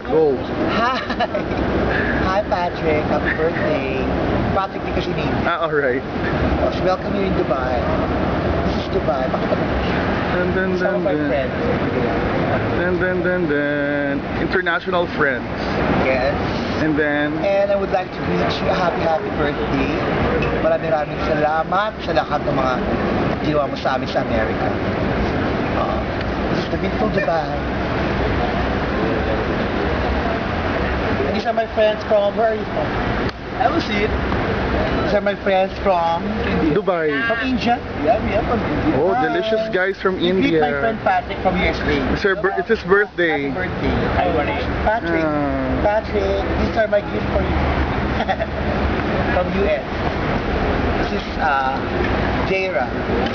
Go. Hi! Hi, Patrick. Happy birthday. Patrick, di kasi name. Alright. Oh, so welcome here in Dubai. This is Dubai. Pakita mo. Some of my friends. Then international friends. Yes. And then And I would like to wish you a happy birthday. Maraming salamat sa lahat ng mga ginawa mo sa amin sa Amerika. This is the beautiful Dubai. And these are my friends from, where are you from? I will see it. These are my friends from Dubai. India. Yeah, from India. Oh, delicious guys from Meet India. my friend Patrick from USA. It's his birthday. Happy birthday. Hi, Patrick. Ah. Patrick, these are my gifts for you. From US. This is Jaira.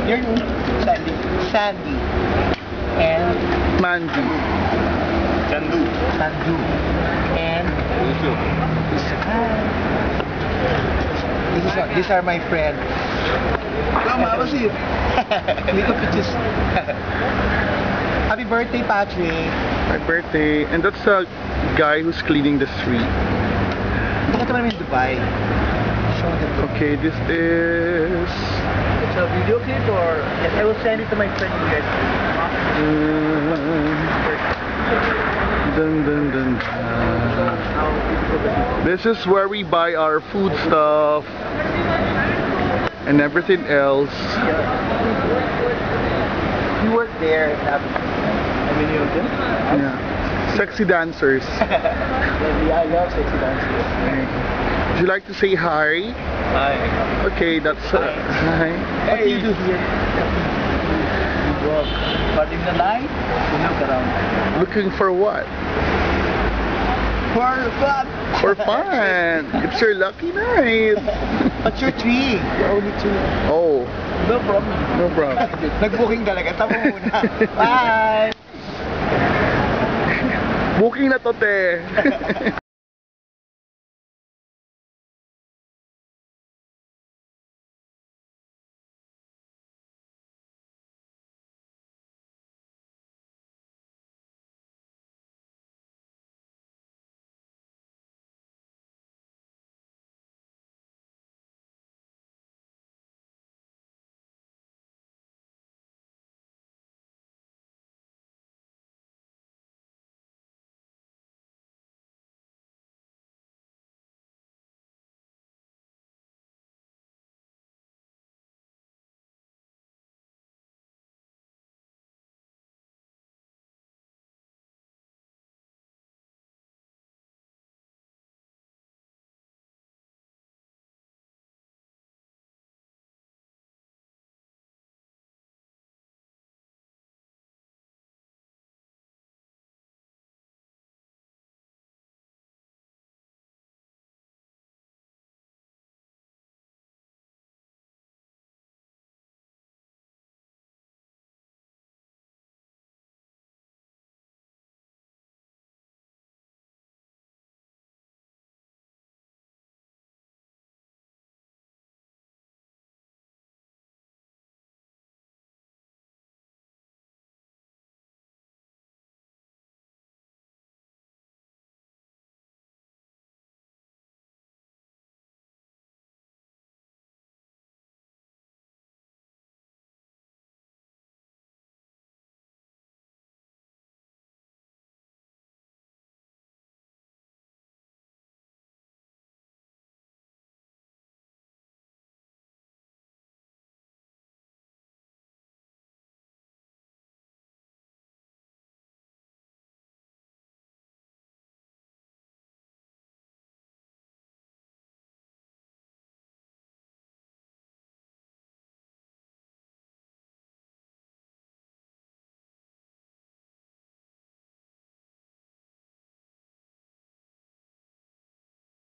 Your name? Sandy. Sandy. And Mandy. Sandu. And these are my friends. Tama ba siya? Little pictures. Happy birthday, Patrick. My birthday. And that's a guy who's cleaning the street. Bakit naman in Dubai? Show them. Okay, this is It's a video clip or yes, I will send it to my friend you guys. dun. This is where we buy our food stuff and everything else. You work there. I mean, you know, Yeah. Sexy dancers. I love sexy dancers. Would you like to say hi? Hi. Okay, that's hi. What do you do here? You walk. But in the night, you look around. Looking for what? For fun. For fun. It's your lucky night. But you're three. You're only two. Oh, No problem. no problem. Nag-booking talaga. Tama muna. Bye! Booking na to, te.